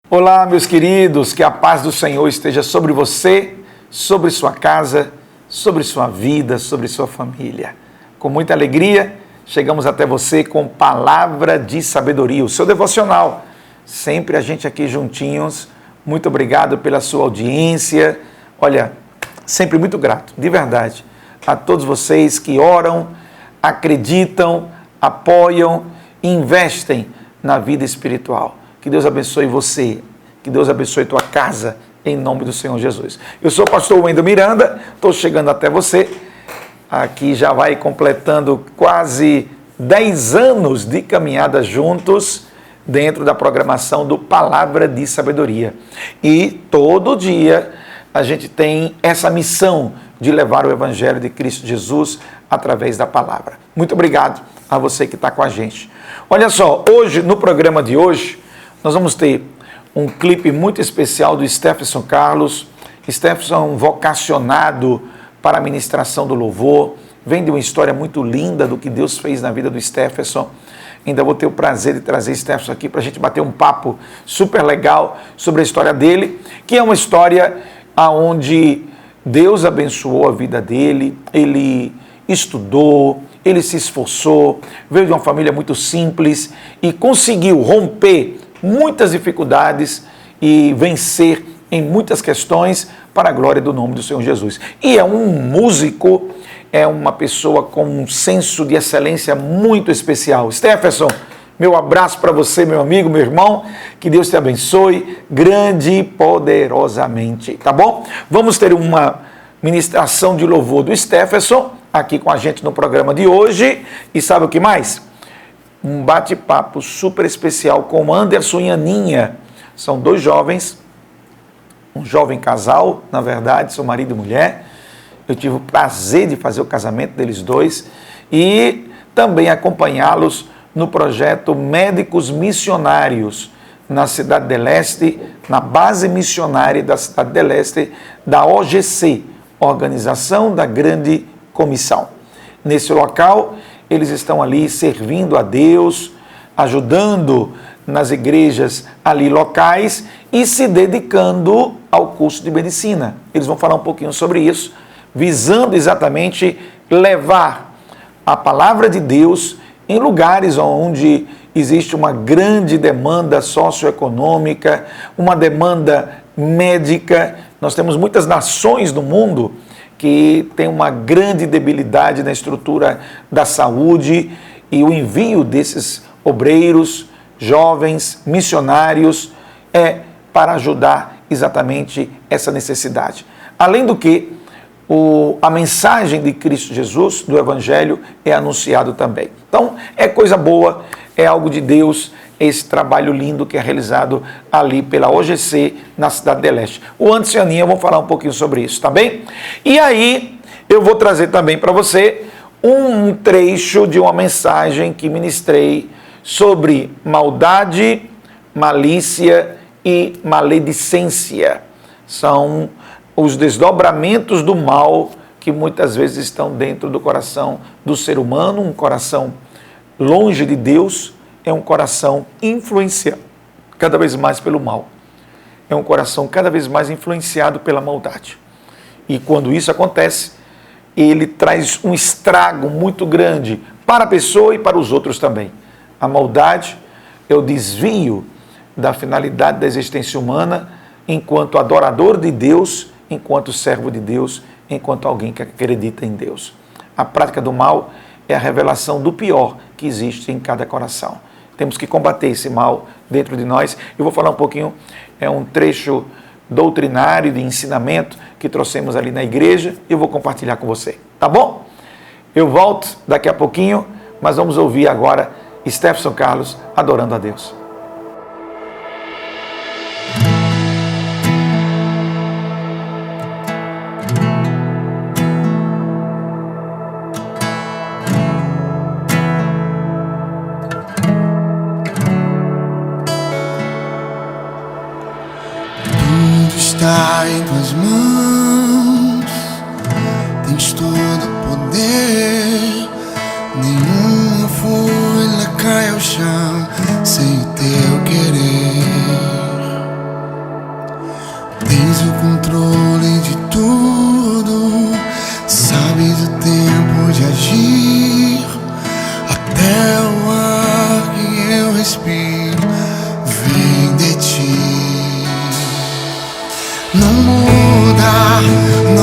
Olá, meus queridos, que a paz do Senhor esteja sobre você, sobre sua casa, sobre sua vida, sobre sua família. Com muita alegria, chegamos até você com palavra de sabedoria, o seu devocional. Sempre a gente aqui juntinhos. Muito obrigado pela sua audiência. Olha, sempre muito grato, de verdade, a todos vocês que oram, acreditam, apoiam e investem na vida espiritual. Que Deus abençoe você, que Deus abençoe tua casa, em nome do Senhor Jesus. Eu sou o pastor Wendel Miranda, estou chegando até você, aqui já vai completando quase 10 anos de caminhada juntos, dentro da programação do Palavra de Sabedoria. E todo dia a gente tem essa missão de levar o Evangelho de Cristo Jesus através da palavra. Muito obrigado a você que está com a gente. Olha só, hoje, no programa de hoje, nós vamos ter um clipe muito especial do Stephenson Carlos. Stephenson é um vocacionado para a ministração do louvor. Vem de uma história muito linda do que Deus fez na vida do Stephenson. Ainda vou ter o prazer de trazer Stephenson aqui para a gente bater um papo super legal sobre a história dele, que é uma história onde Deus abençoou a vida dele, ele estudou, ele se esforçou, veio de uma família muito simples e conseguiu romper muitas dificuldades e vencer em muitas questões para a glória do nome do Senhor Jesus. E é um músico, é uma pessoa com um senso de excelência muito especial. Stephenson, meu abraço para você, meu amigo, meu irmão, que Deus te abençoe grande e poderosamente, tá bom? Vamos ter uma ministração de louvor do Stephenson aqui com a gente no programa de hoje. E sabe o que mais? Um bate-papo super especial com Anderson e Aninha. São dois jovens, um jovem casal, na verdade, são marido e mulher. Eu tive o prazer de fazer o casamento deles dois e também acompanhá-los no projeto Médicos Missionários, na Cidade de Leste, na base missionária da Cidade de Leste, da OGC, Organização da Grande Comissão. Nesse local, eles estão ali servindo a Deus, ajudando nas igrejas ali locais e se dedicando ao curso de medicina. Eles vão falar um pouquinho sobre isso, visando exatamente levar a palavra de Deus em lugares onde existe uma grande demanda socioeconômica, uma demanda médica. Nós temos muitas nações no mundo que tem uma grande debilidade na estrutura da saúde, e o envio desses obreiros, jovens, missionários, é para ajudar exatamente essa necessidade. Além do que, a mensagem de Cristo Jesus, do Evangelho, é anunciado também. Então, é coisa boa, é algo de Deus, esse trabalho lindo que é realizado ali pela OGC na Cidade de Leste. O Anderson e a Aninha vão falar um pouquinho sobre isso, tá bem? E aí, eu vou trazer também para você um trecho de uma mensagem que ministrei sobre maldade, malícia e maledicência. São os desdobramentos do mal que muitas vezes estão dentro do coração do ser humano, um coração longe de Deus, é um coração influenciado cada vez mais pelo mal. É um coração cada vez mais influenciado pela maldade. E quando isso acontece, ele traz um estrago muito grande para a pessoa e para os outros também. A maldade é o desvio da finalidade da existência humana enquanto adorador de Deus, enquanto servo de Deus, enquanto alguém que acredita em Deus. A prática do mal é a revelação do pior que existe em cada coração. Temos que combater esse mal dentro de nós. Eu vou falar um pouquinho, é um trecho doutrinário de ensinamento que trouxemos ali na igreja e eu vou compartilhar com você, tá bom? Eu volto daqui a pouquinho, mas vamos ouvir agora Stephenson Carlos adorando a Deus. Está em tuas mãos, tens todo o poder, nenhuma folha cai ao chão sem o teu querer.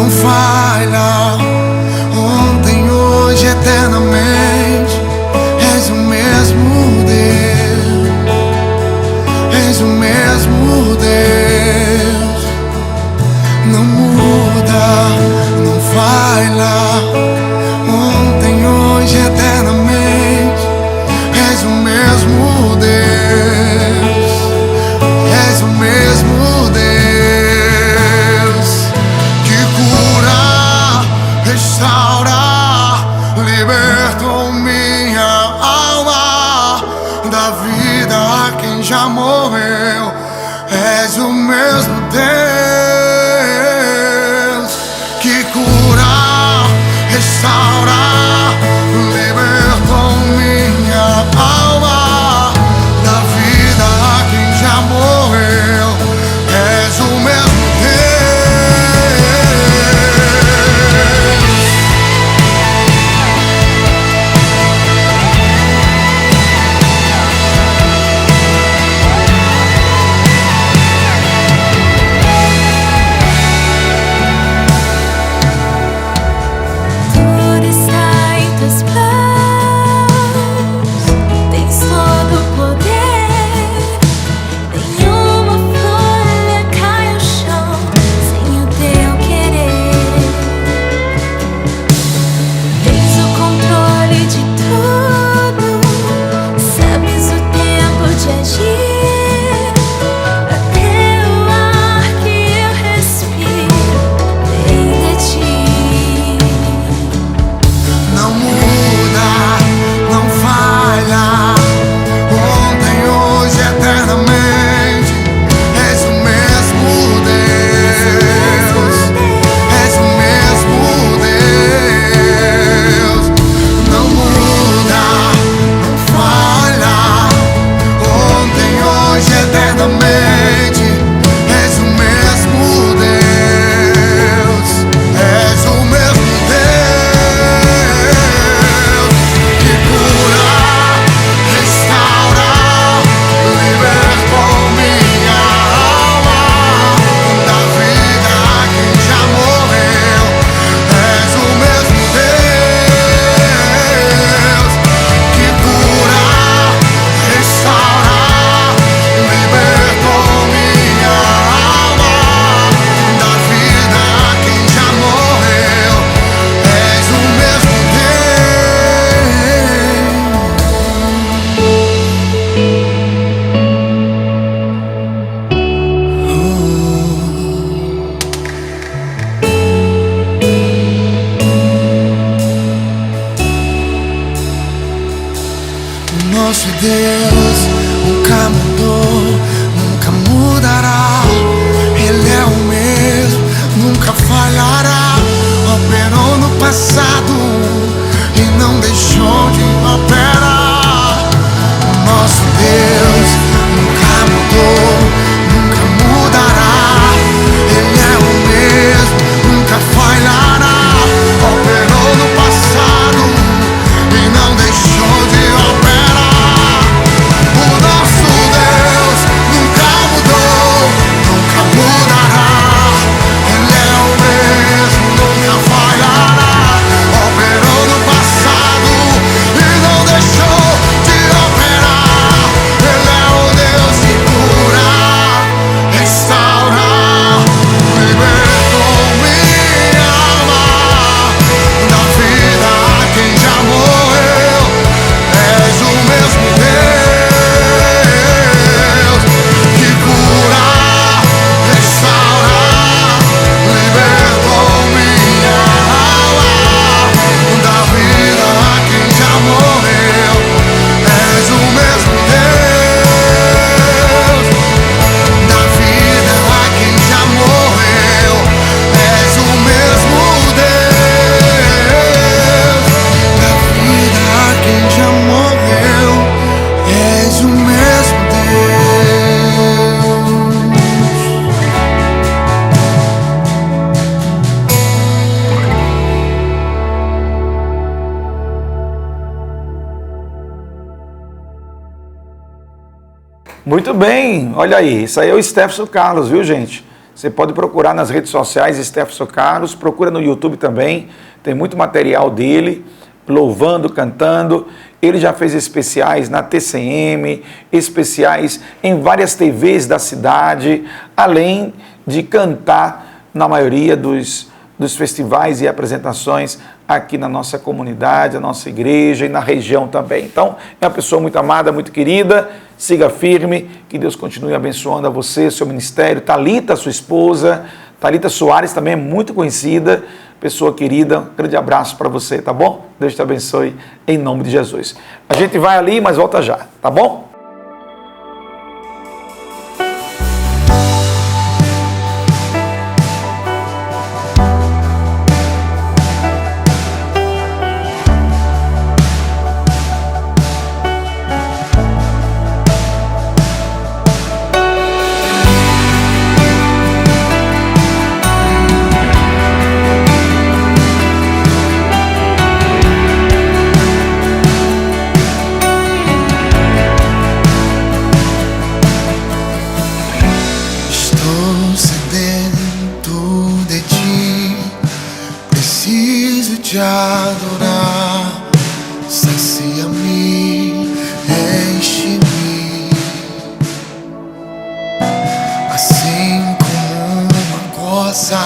não falha. Ontem, hoje, eternamente, és o mesmo Deus, és o mesmo Deus. Não muda, não falha. Ontem, hoje, eternamente, és o mesmo Deus, és o mesmo Deus, que cura, restaura, libertou minha alma da vida a quem já morreu. És o mesmo Deus, que cura, restaura, libertou minha alma da vida a quem já morreu. És o mesmo nosso Deus nunca mudou, nunca mudará. Ele é o mesmo, nunca falhará. Operou no passado e não deixou de operar. Nosso Deus nunca mudou, nunca mudará. Ele é o mesmo, nunca falhará. Operou no passado e não deixou de operar. O nosso Deus nunca mudou, nunca mudará. Ele é o mesmo, nunca falhará. Operou no passado e não deixou de operar. Ele é o Deus que cura, restaura, libertou minha alma da vida a quem já morreu. És o mesmo Deus que cura, restaura, libertou minha alma da vida a quem já morreu. És o mesmo Deus da vida a quem já morreu. És o mesmo Deus da vida a quem já morreu. És o mesmo Deus. Muito bem, olha aí, isso aí é o Stefson Carlos, viu, gente? Você pode procurar nas redes sociais Stefson Carlos, procura no YouTube também, tem muito material dele, louvando, cantando. Ele já fez especiais na TCM, especiais em várias TVs da cidade, além de cantar na maioria dos festivais e apresentações aqui na nossa comunidade, na nossa igreja e na região também. Então, é uma pessoa muito amada, muito querida. Siga firme, que Deus continue abençoando a você, seu ministério. Thalita, sua esposa, Thalita Soares também é muito conhecida, pessoa querida. Um grande abraço para você, tá bom? Deus te abençoe em nome de Jesus. A gente vai ali, mas volta já, tá bom? Te adorar, sacia-me, enche-me, assim como uma coça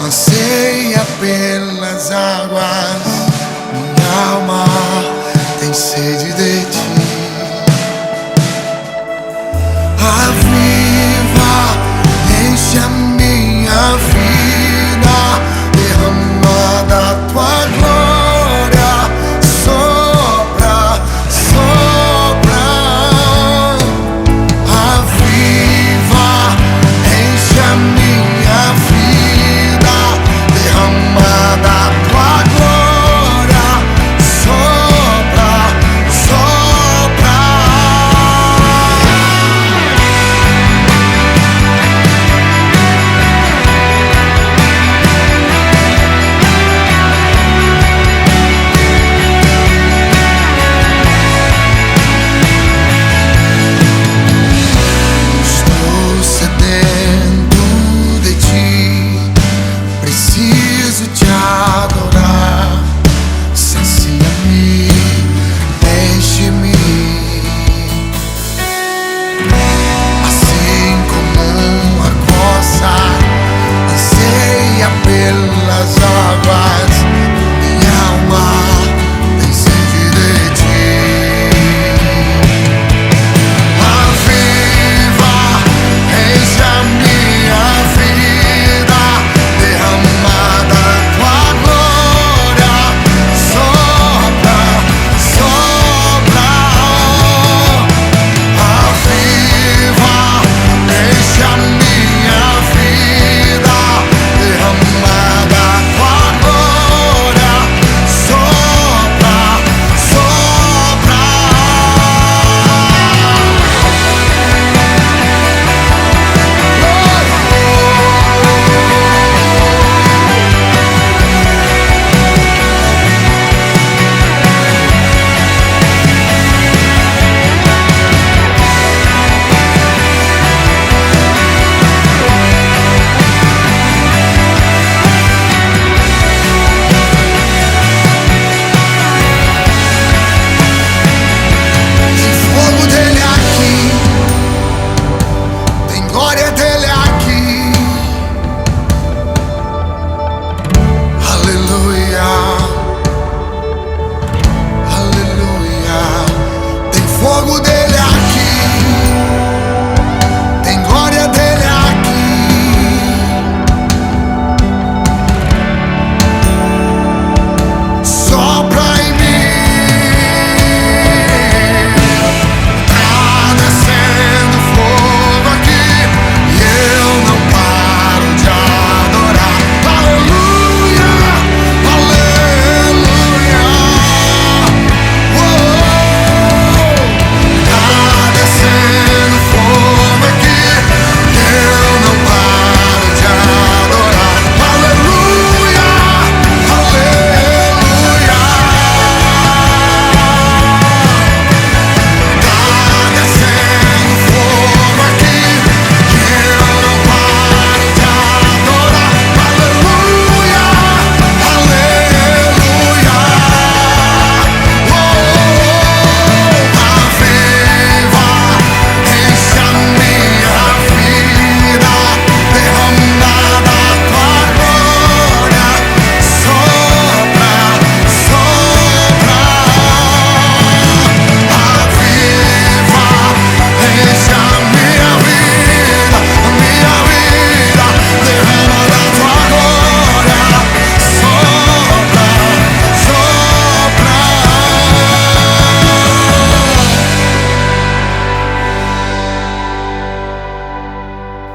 anseia pelas águas, minha alma tem sede de ti. Aviva, enche a minha vida, derrama da tua glória, sopra, sopra. Aviva, enche a minha vida, derrama da tua glória, sopra, sopra.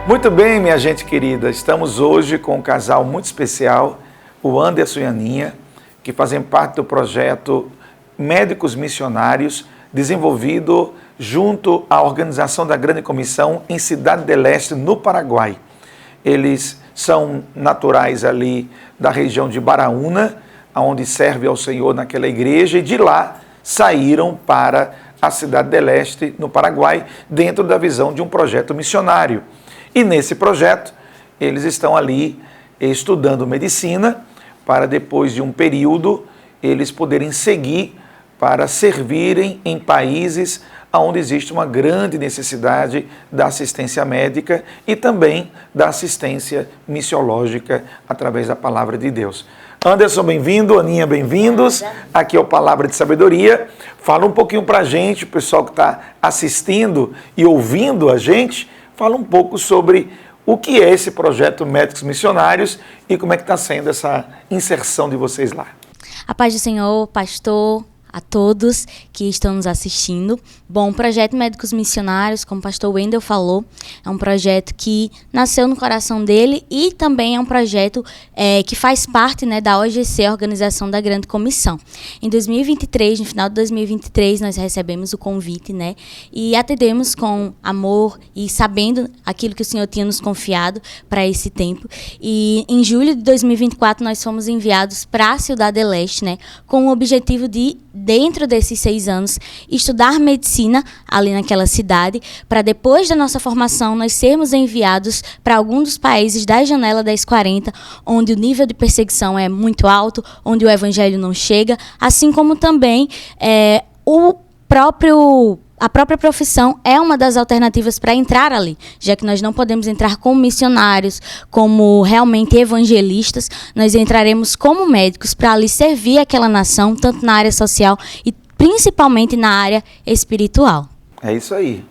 Muito bem, minha gente querida, estamos hoje com um casal muito especial, o Anderson e a Aninha, que fazem parte do projeto Médicos Missionários, desenvolvido junto à organização da Grande Comissão em Cidade del Este, no Paraguai. Eles são naturais ali da região de Baraúna, onde serve ao Senhor naquela igreja, e de lá saíram para a Cidade del Este, no Paraguai, dentro da visão de um projeto missionário. E nesse projeto, eles estão ali estudando medicina, para depois de um período, eles poderem seguir para servirem em países onde existe uma grande necessidade da assistência médica e também da assistência missiológica através da palavra de Deus. Anderson, bem-vindo. Aninha, bem-vindos. Aqui é o Palavra de Sabedoria. Fala um pouquinho para a gente, o pessoal que está assistindo e ouvindo a gente, fala um pouco sobre o que é esse projeto Médicos Missionários e como é que está sendo essa inserção de vocês lá. A paz do Senhor, pastor, a todos que estão nos assistindo. Bom, o projeto Médicos Missionários, como o pastor Wendel falou, é um projeto que nasceu no coração dele e também é um projeto que faz parte, né, da OGC, a Organização da Grande Comissão. Em 2023, no final de 2023, nós recebemos o convite, né, e atendemos com amor e sabendo aquilo que o Senhor tinha nos confiado para esse tempo. E em julho de 2024, nós fomos enviados para a Cidade del Este, né, com o objetivo de, dentro desses 6 anos, estudar medicina ali naquela cidade, para depois da nossa formação nós sermos enviados para algum dos países da janela 1040, onde o nível de perseguição é muito alto, onde o evangelho não chega, assim como também a própria profissão é uma das alternativas para entrar ali, já que nós não podemos entrar como missionários, como realmente evangelistas, nós entraremos como médicos para ali servir aquela nação, tanto na área social e principalmente na área espiritual. É isso aí.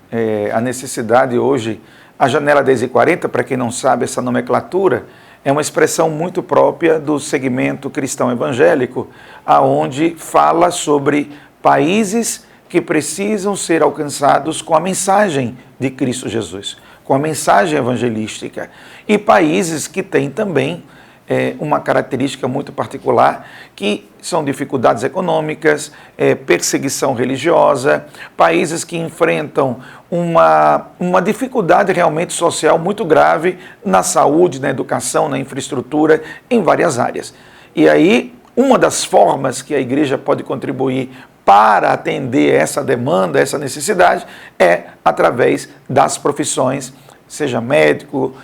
A necessidade hoje, a janela 1040, para quem não sabe essa nomenclatura, é uma expressão muito própria do segmento cristão evangélico, aonde fala sobre países que precisam ser alcançados com a mensagem de Cristo Jesus, com a mensagem evangelística. E países que têm também uma característica muito particular, que são dificuldades econômicas, perseguição religiosa, países que enfrentam uma dificuldade realmente social muito grave na saúde, na educação, na infraestrutura, em várias áreas. E aí, uma das formas que a igreja pode contribuir para atender essa demanda, essa necessidade, é através das profissões, seja médico,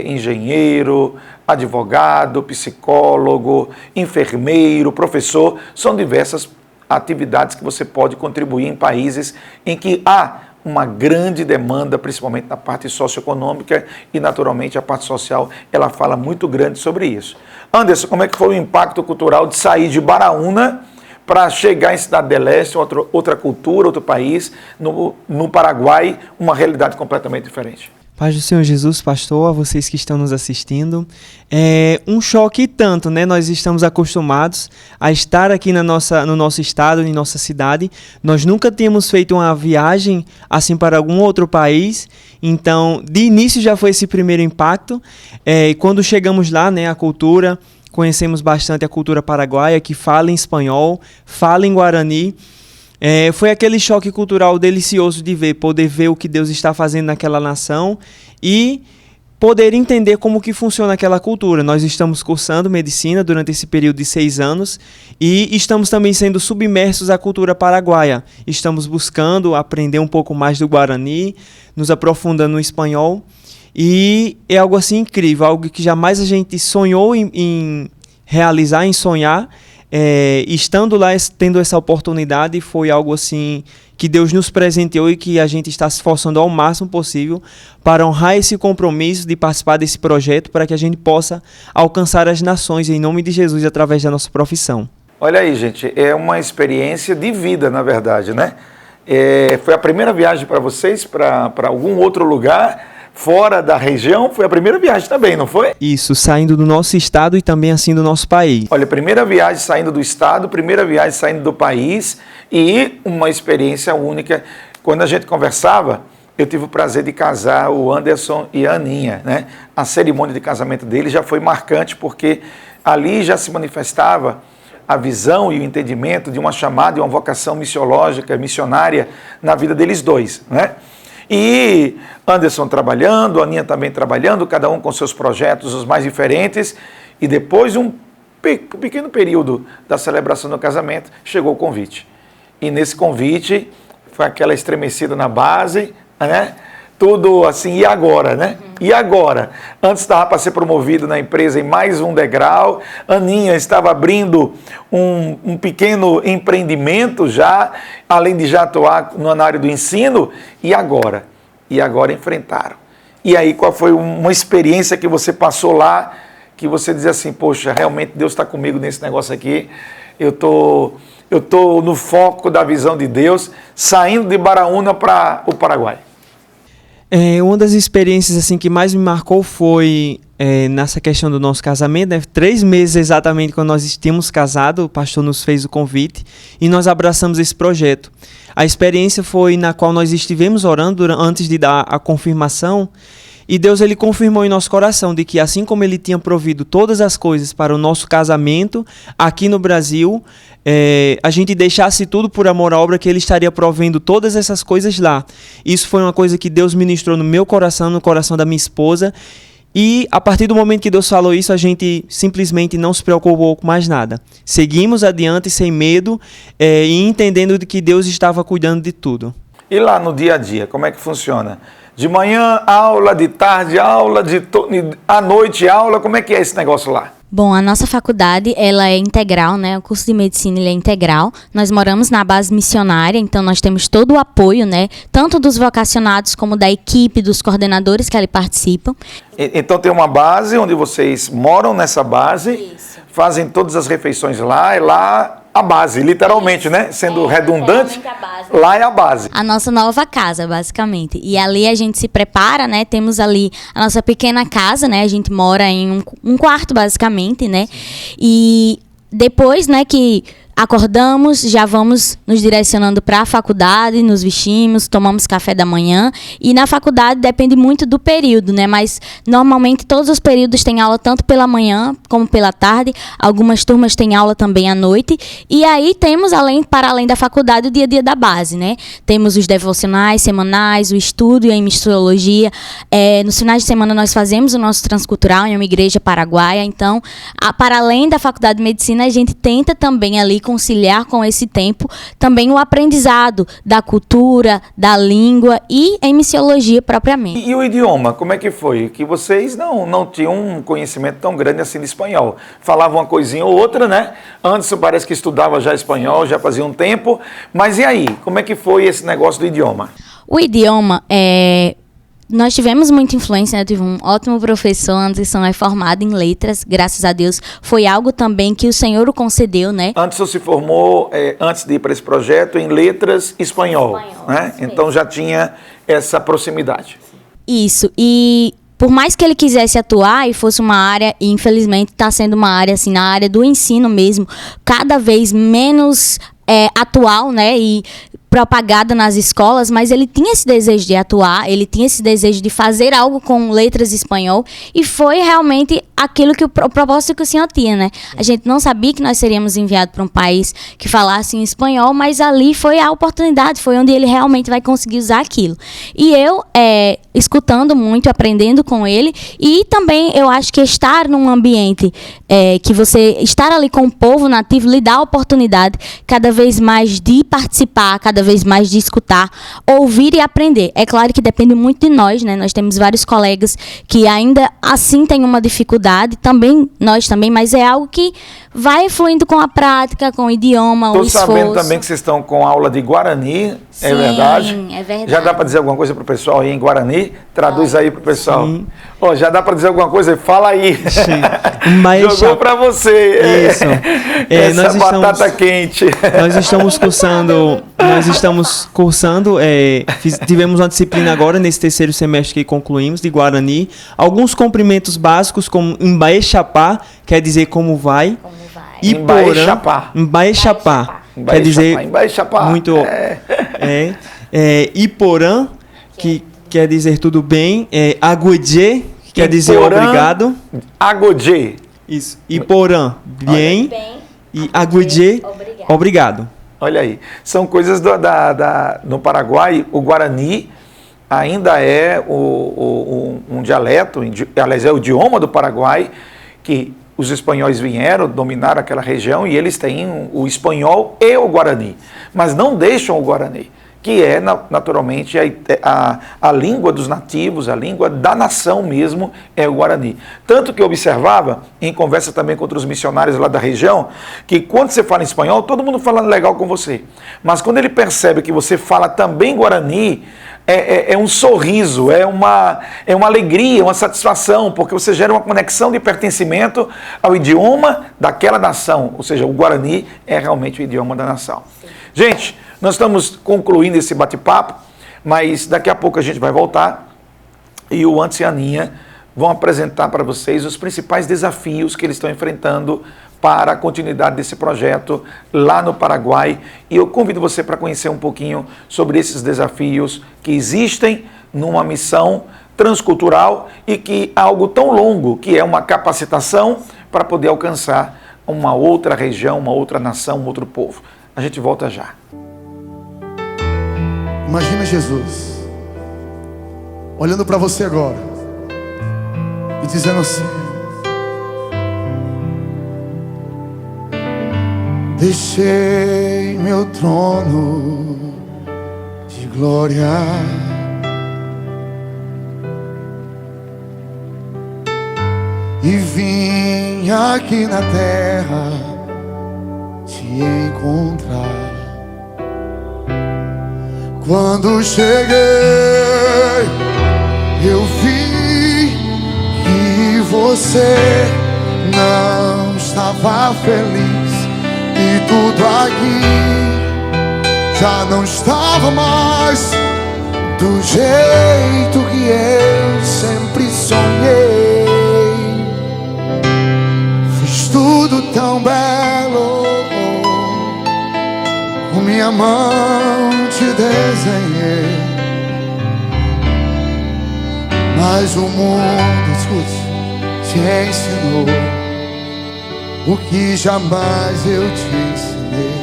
engenheiro, advogado, psicólogo, enfermeiro, professor. São diversas atividades que você pode contribuir em países em que há uma grande demanda, principalmente na parte socioeconômica e, naturalmente, a parte social, ela fala muito grande sobre isso. Anderson, como é que foi o impacto cultural de sair de Baraúna para chegar em Cidade del Este, outra cultura, outro país, no Paraguai, uma realidade completamente diferente? Paz do Senhor Jesus, pastor, a vocês que estão nos assistindo. É um choque tanto, né? Nós estamos acostumados a estar aqui no nosso estado, em nossa cidade. Nós nunca tínhamos feito uma viagem assim para algum outro país. Então, de início já foi esse primeiro impacto. E quando chegamos lá, né, a cultura, conhecemos bastante a cultura paraguaia, que fala em espanhol, fala em guarani. Foi aquele choque cultural delicioso de poder ver o que Deus está fazendo naquela nação e poder entender como que funciona aquela cultura. Nós estamos cursando medicina durante esse período de 6 anos e estamos também sendo submersos à cultura paraguaia. Estamos buscando aprender um pouco mais do guarani, nos aprofundando no espanhol, e é algo assim incrível, algo que jamais a gente sonhou em realizar, em sonhar. Estando lá, tendo essa oportunidade, foi algo assim que Deus nos presenteou e que a gente está se esforçando ao máximo possível para honrar esse compromisso de participar desse projeto, para que a gente possa alcançar as nações em nome de Jesus através da nossa profissão. Olha aí, gente, é uma experiência de vida, na verdade, né? Foi a primeira viagem para vocês para algum outro lugar fora da região? Foi a primeira viagem também, não foi? Isso, saindo do nosso estado e também assim do nosso país. Olha, primeira viagem saindo do estado, primeira viagem saindo do país e uma experiência única. Quando a gente conversava, eu tive o prazer de casar o Anderson e a Aninha, né? A cerimônia de casamento deles já foi marcante, porque ali já se manifestava a visão e o entendimento de uma chamada e uma vocação missiológica, missionária na vida deles dois, né? E Anderson trabalhando, Aninha também trabalhando, cada um com seus projetos os mais diferentes, e depois de um pequeno período da celebração do casamento, chegou o convite. E nesse convite, foi aquela estremecida na base, né? Tudo assim, e agora, né? E agora? Antes estava para ser promovido na empresa em mais um degrau, Aninha estava abrindo um pequeno empreendimento já, além de já atuar na área do ensino, e agora? E agora enfrentaram. E aí, qual foi uma experiência que você passou lá, que você dizia assim, poxa, realmente Deus está comigo nesse negócio aqui, eu tô no foco da visão de Deus, saindo de Baraúna para o Paraguai? Uma das experiências assim que mais me marcou foi nessa questão do nosso casamento, né? 3 meses exatamente quando nós tínhamos casado, o pastor nos fez o convite e nós abraçamos esse projeto. A experiência foi na qual nós estivemos orando antes de dar a confirmação, e Deus ele confirmou em nosso coração de que assim como ele tinha provido todas as coisas para o nosso casamento aqui no Brasil, a gente deixasse tudo por amor à obra, que ele estaria provendo todas essas coisas lá. Isso foi uma coisa que Deus ministrou no meu coração, no coração da minha esposa, e a partir do momento que Deus falou isso, a gente simplesmente não se preocupou com mais nada. Seguimos adiante sem medo e entendendo de que Deus estava cuidando de tudo. E lá no dia a dia, como é que funciona? De manhã, aula, de tarde, aula, à noite, aula, como é que é esse negócio lá? Bom, a nossa faculdade, ela é integral, né? O curso de medicina, ele é integral. Nós moramos na base missionária, então nós temos todo o apoio, né? Tanto dos vocacionados como da equipe, dos coordenadores que ali participam. Então tem uma base onde vocês moram nessa base, isso, fazem todas as refeições lá, é lá a base, literalmente, né? Sendo redundante, a base, lá é a base. A nossa nova casa, basicamente. E ali a gente se prepara, né? Temos ali a nossa pequena casa, né? A gente mora em um quarto, basicamente, né? E depois, né, que acordamos, já vamos nos direcionando para a faculdade, nos vestimos, tomamos café da manhã, e na faculdade depende muito do período, né? Mas normalmente todos os períodos têm aula tanto pela manhã como pela tarde, algumas turmas têm aula também à noite, e aí temos, para além da faculdade, o dia a dia da base, né? Temos os devocionais semanais, o estudo em missiologia, nos finais de semana nós fazemos o nosso transcultural em uma igreja paraguaia, então, para além da faculdade de medicina, a gente tenta também ali conciliar com esse tempo também o aprendizado da cultura, da língua e em missiologia propriamente. E o idioma, como é que foi? Que vocês não tinham um conhecimento tão grande assim de espanhol. Falavam uma coisinha ou outra, né? Antes parece que estudava já espanhol, já fazia um tempo. Mas e aí? Como é que foi esse negócio do idioma? O idioma nós tivemos muita influência, né? Eu tive um ótimo professor, Anderson, é formado em letras, graças a Deus. Foi algo também que o Senhor o concedeu, né? Anderson se formou, antes de ir para esse projeto, em letras espanhol, né? Então já tinha essa proximidade. Isso, e por mais que ele quisesse atuar e fosse uma área, e infelizmente está sendo uma área, assim, na área do ensino mesmo, cada vez menos atual, né? E propagada nas escolas, mas ele tinha esse desejo de atuar, ele tinha esse desejo de fazer algo com letras em espanhol, e foi realmente aquilo que o propósito que o senhor tinha, né? A gente não sabia que nós seríamos enviados para um país que falasse em espanhol, mas ali foi a oportunidade, foi onde ele realmente vai conseguir usar aquilo. E eu, escutando muito, aprendendo com ele, e também eu acho que estar num ambiente que você, estar ali com o povo nativo, lhe dá a oportunidade cada vez mais de participar, cada vez mais de escutar, ouvir e aprender. É claro que depende muito de nós, né? Nós temos vários colegas que ainda assim têm uma dificuldade, nós também, mas é algo que vai fluindo com a prática, com o idioma, o esforço. Estou sabendo também que vocês estão com aula de Guarani, sim, é verdade? É verdade. Já dá para dizer alguma coisa para o pessoal aí em Guarani? Traduz aí para o pessoal. Já dá para dizer alguma coisa? Fala aí. Jogou para você. Isso. Essa batata quente. Nós estamos cursando, tivemos uma disciplina agora, nesse terceiro semestre que concluímos, de Guarani. Alguns cumprimentos básicos, como Embaixapá, quer dizer como vai. Embaixapá. Embaixapá. Quer dizer Embaixapá. muito... Iporã, que quer dizer tudo bem. Agudje, que quer dizer Porã, obrigado. Agodje. Isso. E Porã, bem. Bem, E Agudje, obrigado. Olha aí. São coisas no Paraguai, o Guarani ainda é um dialeto, aliás, é o idioma do Paraguai, que os espanhóis vieram, dominaram aquela região e eles têm o espanhol e o Guarani, mas não deixam o Guarani, que é naturalmente a língua dos nativos, a língua da nação mesmo, é o Guarani. Tanto que eu observava, em conversa também com outros missionários lá da região, que quando você fala em espanhol, todo mundo falando legal com você. Mas quando ele percebe que você fala também Guarani, é um sorriso, é uma alegria, uma satisfação, porque você gera uma conexão de pertencimento ao idioma daquela nação, ou seja, o Guarani é realmente o idioma da nação. Gente, nós estamos concluindo esse bate-papo, mas daqui a pouco a gente vai voltar e o Anderson e a Aninha vão apresentar para vocês os principais desafios que eles estão enfrentando para a continuidade desse projeto lá no Paraguai. E eu convido você para conhecer um pouquinho sobre esses desafios que existem numa missão transcultural e que há algo tão longo, que é uma capacitação para poder alcançar uma outra região, uma outra nação, um outro povo. A gente volta já. Imagina Jesus olhando para você agora e dizendo assim: deixei meu trono de glória e vim aqui na terra te encontrar. Quando cheguei, eu vi que você não estava feliz e tudo aqui já não estava mais do jeito que eu sempre sonhei. Fiz tudo tão belo, com minha mão te desenhei, mas o mundo, escute, te ensinou o que jamais eu te ensinei.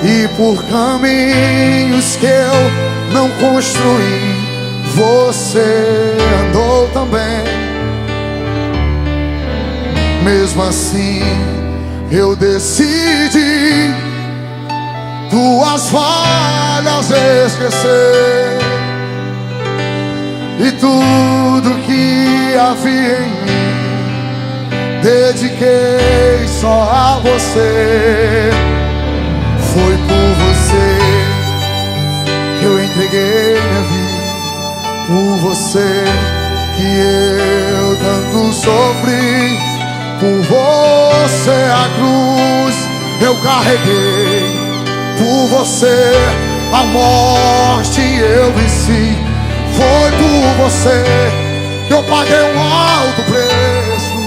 E por caminhos que eu não construí, você andou também. Mesmo assim, eu decidi tuas falhas esquecer, e tudo que havia em mim dediquei só a você. Foi por você que eu entreguei minha vida, por você que eu tanto sofri, por você a cruz eu carreguei, por você a morte eu venci. Foi por você que eu paguei um alto preço,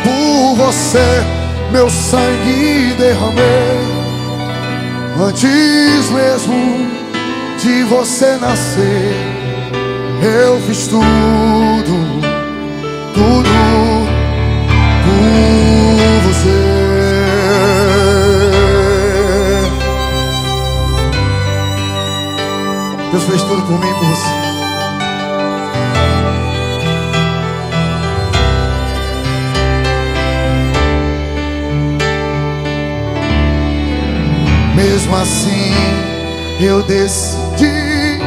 por você meu sangue derramei. Antes mesmo de você nascer, eu fiz tudo por você. Deus fez tudo por mim e por você. Mesmo assim, eu decidi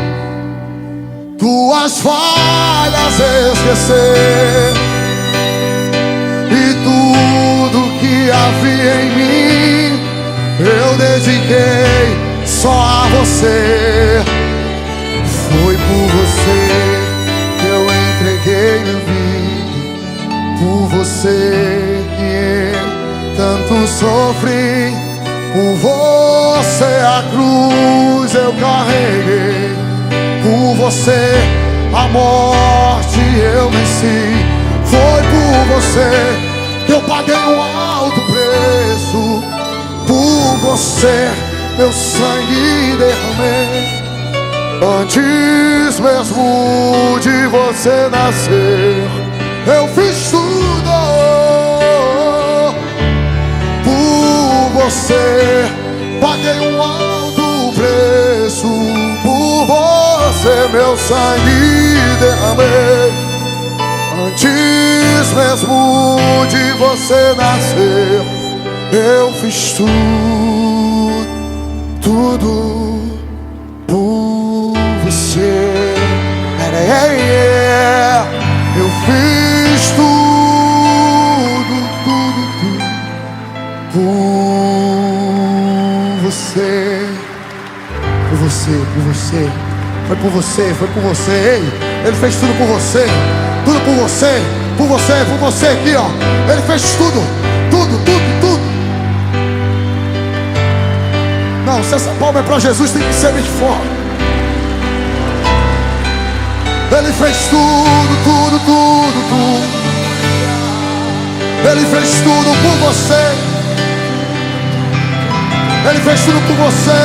tuas falhas esquecer, e tudo que havia em mim eu dediquei só a você. Foi por você que eu entreguei minha vida, por você que eu tanto sofri, por você a cruz eu carreguei, por você a morte eu venci. Foi por você que eu paguei um alto preço, por você meu sangue derramei. Antes mesmo de você nascer, eu fiz tudo por você. Paguei um alto preço por você, meu sangue derramei. Antes mesmo de você nascer, eu fiz tudo por você. Eu fiz tudo por você. Por você. Foi por você. Ei, ele fez tudo por você. Tudo por você aqui, ó. Ele fez tudo. Não, se essa palma é pra Jesus, tem que ser bem forte. Ele fez tudo. Ele fez tudo por você. Ele fez tudo por você.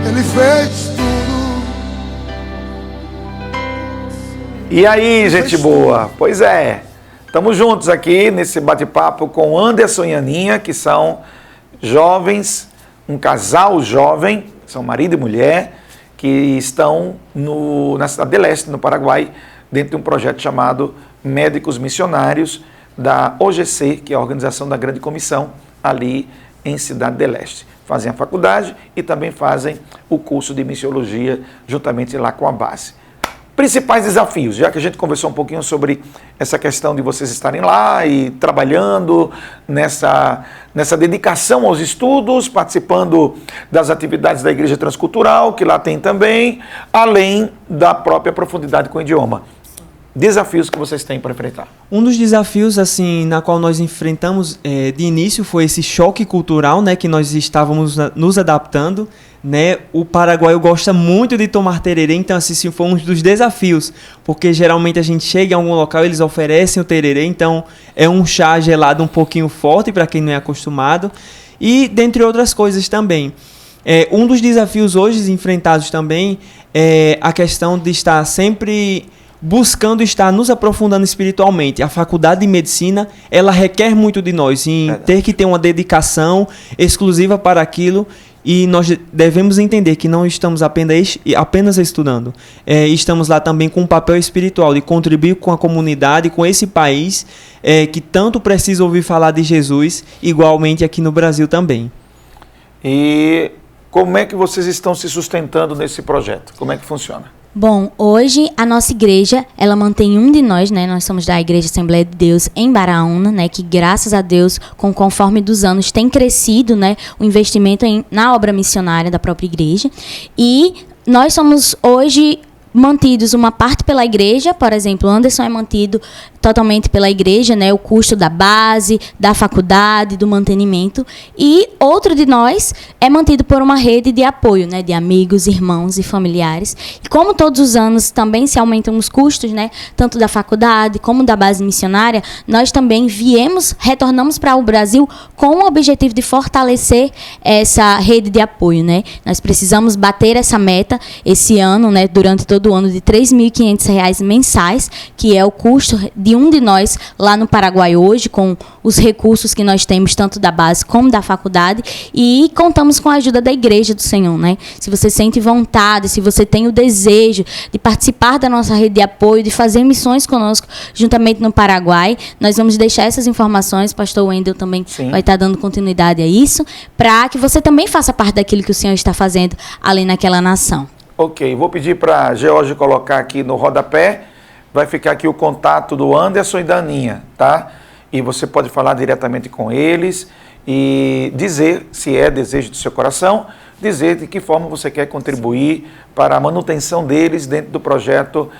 Ele fez tudo. E aí, gente boa? Pois é, estamos juntos aqui nesse bate-papo com Anderson e Aninha, que são jovens, um casal jovem, são marido e mulher, que estão na Cidade de Leste, no Paraguai, dentro de um projeto chamado Médicos Missionários, da OGC, que é a Organização da Grande Comissão, ali em Cidade de Leste. Fazem a faculdade e também fazem o curso de missiologia, juntamente lá com a base. Principais desafios, já que a gente conversou um pouquinho sobre essa questão de vocês estarem lá e trabalhando nessa dedicação aos estudos, participando das atividades da Igreja Transcultural, que lá tem também, além da própria profundidade com o idioma. Desafios que vocês têm para enfrentar? Um dos desafios, assim, na qual nós enfrentamos de início foi esse choque cultural, né, que nós estávamos nos adaptando, né? O paraguaio gosta muito de tomar tererê, então assim, foi um dos desafios, porque geralmente a gente chega em algum local, eles oferecem o tererê, então é um chá gelado um pouquinho forte para quem não é acostumado, e dentre outras coisas também. Um dos desafios hoje enfrentados também é a questão de estar sempre buscando estar nos aprofundando espiritualmente. A faculdade de medicina, ela requer muito de nós, em ter que ter uma dedicação exclusiva para aquilo, e nós devemos entender que não estamos apenas estudando. Estamos lá também com um papel espiritual, de contribuir com a comunidade, com esse país que tanto precisa ouvir falar de Jesus, igualmente aqui no Brasil também. E como é que vocês estão se sustentando nesse projeto? Como é que funciona? Bom, hoje a nossa igreja, ela mantém um de nós, né? Nós somos da Igreja Assembleia de Deus em Baraúna, né? Que graças a Deus, conforme dos anos, tem crescido, né? O investimento na obra missionária da própria igreja. E nós somos hoje mantidos uma parte pela igreja, por exemplo, o Anderson é mantido totalmente pela igreja, né, o custo da base, da faculdade, do mantenimento, e outro de nós é mantido por uma rede de apoio, né, de amigos, irmãos e familiares. E como todos os anos também se aumentam os custos, né, tanto da faculdade como da base missionária, nós também retornamos para o Brasil com o objetivo de fortalecer essa rede de apoio, né. Nós precisamos bater essa meta esse ano, né, durante todo o ano, de R$ 3.500 mensais, que é o custo de um de nós lá no Paraguai hoje, com os recursos que nós temos, tanto da base como da faculdade, e contamos com a ajuda da Igreja do Senhor, né? Se você sente vontade, se você tem o desejo de participar da nossa rede de apoio, de fazer missões conosco, juntamente no Paraguai, nós vamos deixar essas informações, pastor Wendel também vai estar dando continuidade a isso, para que você também faça parte daquilo que o Senhor está fazendo ali naquela nação. Ok, vou pedir para a Georgia colocar aqui no rodapé, vai ficar aqui o contato do Anderson e da Aninha, tá? E você pode falar diretamente com eles e dizer, se é desejo do seu coração, dizer de que forma você quer contribuir para a manutenção deles dentro do projeto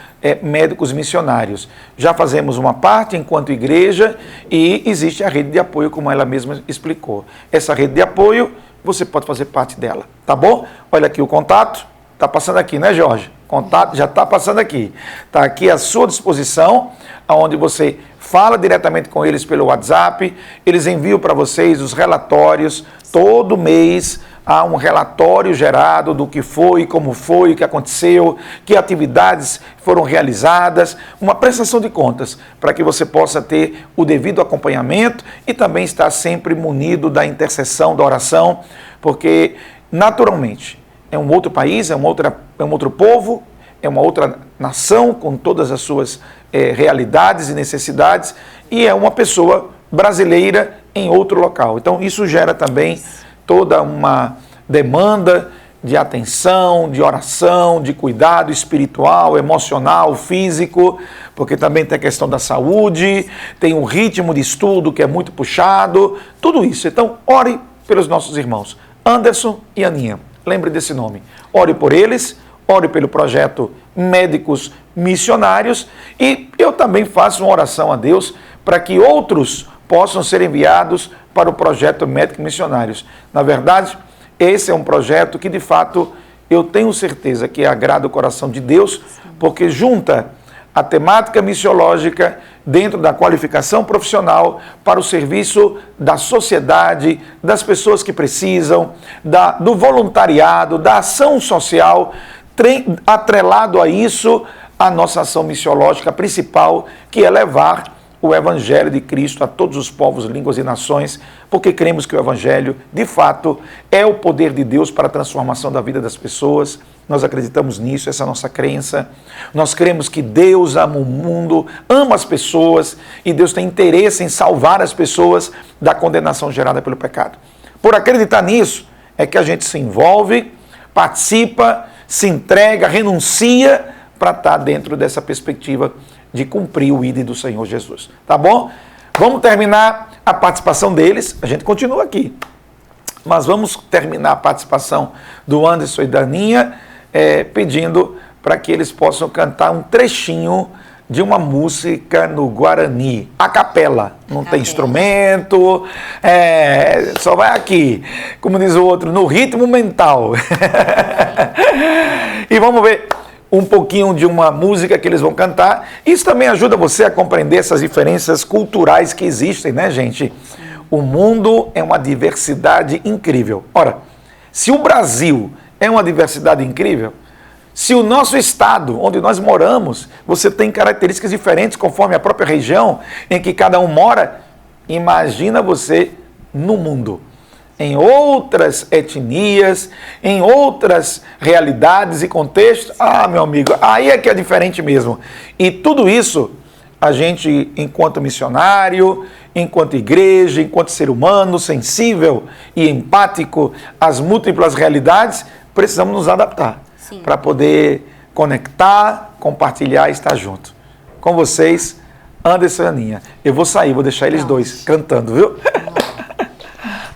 Médicos Missionários. Já fazemos uma parte enquanto igreja e existe a rede de apoio, como ela mesma explicou. Essa rede de apoio, você pode fazer parte dela, tá bom? Olha aqui o contato. Tá passando aqui, né, Jorge? Contato já está passando aqui. Está aqui à sua disposição, onde você fala diretamente com eles pelo WhatsApp. Eles enviam para vocês os relatórios. Todo mês há um relatório gerado do que foi, como foi, o que aconteceu, que atividades foram realizadas. Uma prestação de contas para que você possa ter o devido acompanhamento e também estar sempre munido da intercessão, da oração, porque naturalmente é um outro país, é um outro povo, é uma outra nação com todas as suas realidades e necessidades, e é uma pessoa brasileira em outro local. Então isso gera também toda uma demanda de atenção, de oração, de cuidado espiritual, emocional, físico, porque também tem a questão da saúde, tem um ritmo de estudo que é muito puxado, tudo isso. Então ore pelos nossos irmãos, Anderson e Aninha. Lembre desse nome. Ore por eles, ore pelo projeto Médicos Missionários, e eu também faço uma oração a Deus para que outros possam ser enviados para o projeto Médicos Missionários. Na verdade, esse é um projeto que, de fato, eu tenho certeza que agrada o coração de Deus, porque junta a temática missiológica dentro da qualificação profissional para o serviço da sociedade, das pessoas que precisam, do voluntariado, da ação social, atrelado a isso a nossa ação missiológica principal, que é levar o Evangelho de Cristo a todos os povos, línguas e nações, porque cremos que o Evangelho, de fato, é o poder de Deus para a transformação da vida das pessoas. Nós acreditamos nisso, essa é a nossa crença. Nós cremos que Deus ama o mundo, ama as pessoas, e Deus tem interesse em salvar as pessoas da condenação gerada pelo pecado. Por acreditar nisso, é que a gente se envolve, participa, se entrega, renuncia para estar dentro dessa perspectiva de cumprir o ID do Senhor Jesus. Tá bom? Vamos terminar a participação deles. A gente continua aqui. Mas vamos terminar a participação do Anderson e da Aninha, pedindo para que eles possam cantar um trechinho de uma música no Guarani. A capela. Não tem instrumento, só vai aqui. Como diz o outro, no ritmo mental. E vamos ver um pouquinho de uma música que eles vão cantar. Isso também ajuda você a compreender essas diferenças culturais que existem, né, gente? Sim. O mundo é uma diversidade incrível. Ora, se o Brasil é uma diversidade incrível, se o nosso estado, onde nós moramos, você tem características diferentes conforme a própria região em que cada um mora, imagina você no mundo, em outras etnias, em outras realidades e contextos. Ah, meu amigo, aí é que é diferente mesmo. E tudo isso, a gente, enquanto missionário, enquanto igreja, enquanto ser humano sensível e empático às múltiplas realidades, precisamos nos adaptar para poder conectar, compartilhar e estar junto. Com vocês, Anderson e Aninha. Eu vou sair, vou deixar eles dois cantando, viu?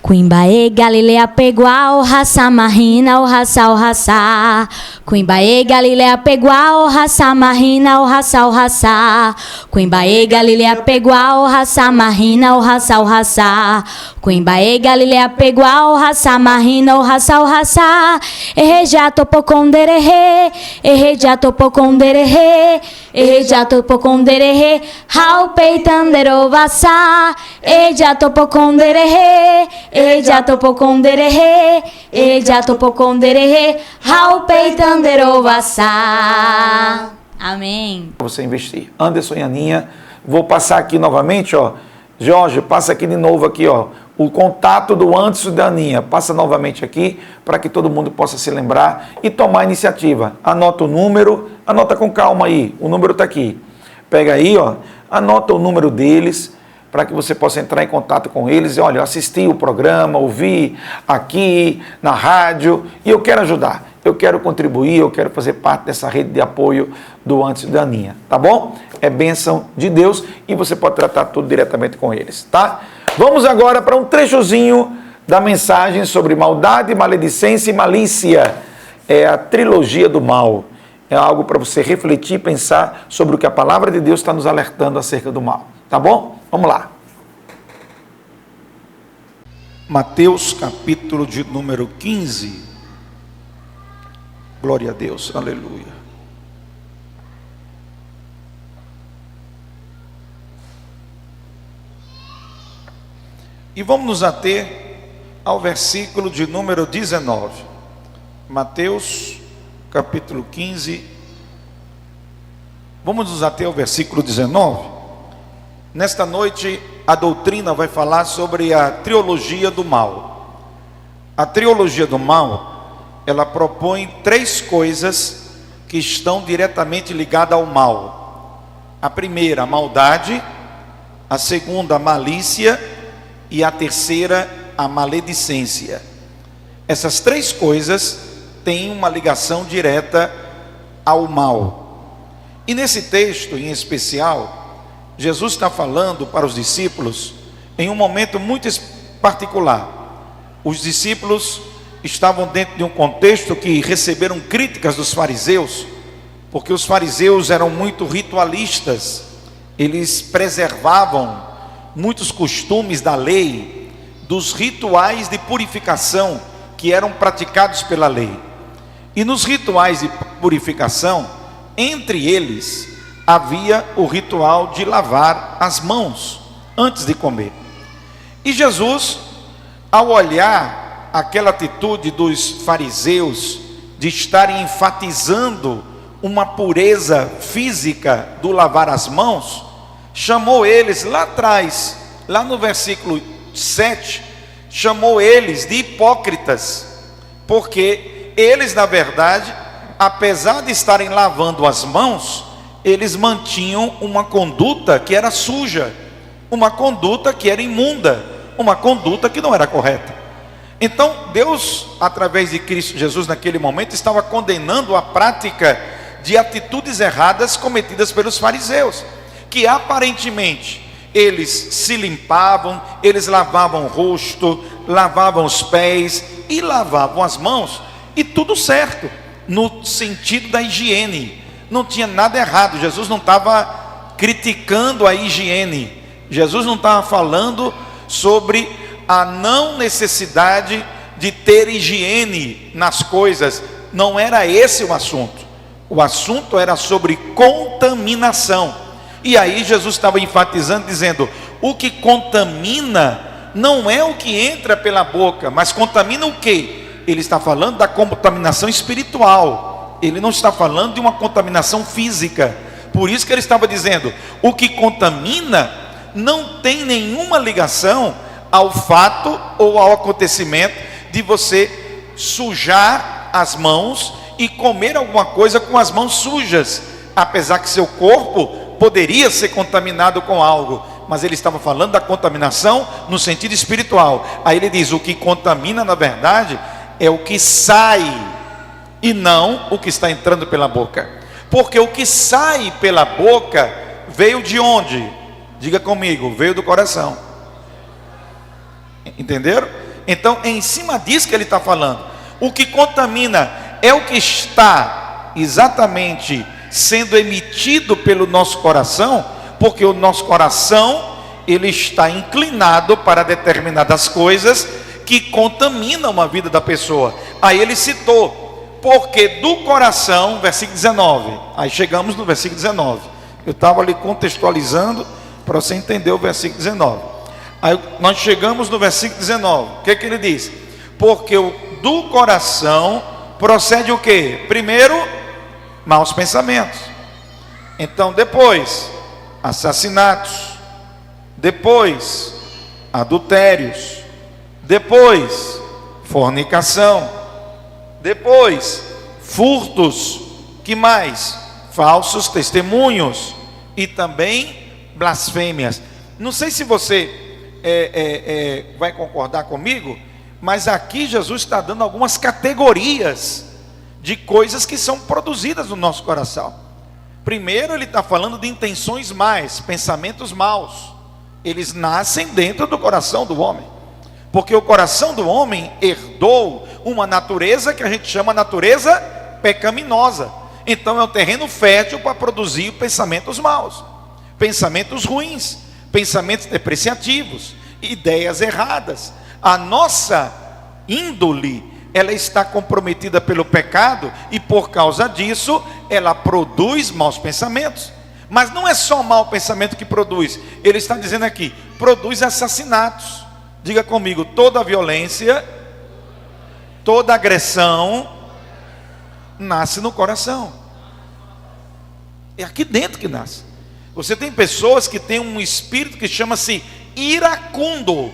Quimbaê, Galilea Peguá, o raça marrina, o raça. Quimbaê, Galilea Peguá, o raça marrina, o raça. Quimbaê, Galilea Peguá, o raça marrina, o raça. Quimbaê, Galilea Peguá, o raça marrina, o raça. Erreja topocondererê, erreja topocondererê, erreja topocondererê, hau peitanderovassá, erreja topocondererê, eja topocondererê, eja topocondererê, hau peitanderovassá. Amém. Você investir. Anderson e Aninha, vou passar aqui novamente, ó. Jorge, passa aqui de novo aqui, ó. O contato do Anderson e da Aninha. Passa novamente aqui para que todo mundo possa se lembrar e tomar a iniciativa. Anota o número, anota com calma aí. O número está aqui. Pega aí, ó. Anota o número deles, para que você possa entrar em contato com eles. E olha, eu assisti o programa, ouvi aqui na rádio e eu quero ajudar, eu quero contribuir, eu quero fazer parte dessa rede de apoio do Anderson e da Aninha, tá bom? É bênção de Deus e você pode tratar tudo diretamente com eles, tá? Vamos agora para um trechozinho da mensagem sobre maldade, maledicência e malícia. É a trilogia do mal. É algo para você refletir e pensar sobre o que a palavra de Deus está nos alertando acerca do mal, tá bom? Vamos lá. Mateus, capítulo de número 15. Glória a Deus, aleluia. E vamos nos ater ao versículo de número 19. Mateus, capítulo 15. Vamos nos ater ao versículo 19. Nesta noite, a doutrina vai falar sobre a trilogia do mal. A trilogia do mal, ela propõe 3 coisas que estão diretamente ligadas ao mal. A primeira, a maldade. A segunda, a malícia. E a terceira, a maledicência. Essas 3 coisas têm uma ligação direta ao mal. E nesse texto em especial, Jesus está falando para os discípulos em um momento muito particular. Os discípulos estavam dentro de um contexto que receberam críticas dos fariseus, porque os fariseus eram muito ritualistas, eles preservavam muitos costumes da lei, dos rituais de purificação que eram praticados pela lei. E nos rituais de purificação, entre eles, havia o ritual de lavar as mãos antes de comer. E Jesus, ao olhar aquela atitude dos fariseus de estarem enfatizando uma pureza física do lavar as mãos, chamou eles lá atrás, lá no versículo 7, chamou eles de hipócritas, porque eles, na verdade, apesar de estarem lavando as mãos, eles mantinham uma conduta que era suja, uma conduta que era imunda, uma conduta que não era correta. Então Deus, através de Cristo Jesus, naquele momento, estava condenando a prática de atitudes erradas cometidas pelos fariseus, que aparentemente eles se limpavam, eles lavavam o rosto, lavavam os pés e lavavam as mãos, e tudo certo, no sentido da higiene, não tinha nada errado. Jesus não estava criticando a higiene, Jesus não estava falando sobre a não necessidade de ter higiene nas coisas, não era esse o assunto era sobre contaminação. E aí Jesus estava enfatizando, dizendo: o que contamina não é o que entra pela boca, mas contamina o quê? Ele está falando da contaminação espiritual, ele não está falando de uma contaminação física. Por isso que ele estava dizendo: o que contamina não tem nenhuma ligação ao fato ou ao acontecimento de você sujar as mãos e comer alguma coisa com as mãos sujas, apesar que seu corpo poderia ser contaminado com algo, mas ele estava falando da contaminação no sentido espiritual. Aí ele diz: o que contamina na verdade é o que sai, e não o que está entrando pela boca, porque o que sai pela boca veio de onde? Diga comigo, veio do coração. Entenderam? Então é em cima disso que ele está falando. O que contamina é o que está exatamente sendo emitido pelo nosso coração, porque o nosso coração, ele está inclinado para determinadas coisas que contaminam a vida da pessoa. Aí ele citou: porque do coração, versículo 19, aí chegamos no versículo 19, eu estava ali contextualizando para você entender o versículo 19, aí nós chegamos no versículo 19, o que ele diz? Porque do coração procede o que? Primeiro, maus pensamentos, então depois, assassinatos, depois, adultérios, depois, fornicação, depois, furtos, que mais? Falsos testemunhos e também blasfêmias. Não sei se você vai concordar comigo, mas aqui Jesus está dando algumas categorias de coisas que são produzidas no nosso coração. Primeiro, ele está falando de intenções más, pensamentos maus. Eles nascem dentro do coração do homem, porque o coração do homem herdou uma natureza que a gente chama natureza pecaminosa. Então é um terreno fértil para produzir pensamentos maus, pensamentos ruins, pensamentos depreciativos, ideias erradas. A nossa índole, ela está comprometida pelo pecado, e por causa disso ela produz maus pensamentos. Mas não é só mau pensamento que produz, ele está dizendo aqui, produz assassinatos, Diga comigo: toda violência, toda agressão nasce no coração. É aqui dentro que nasce. Você tem pessoas que têm um espírito que chama-se iracundo.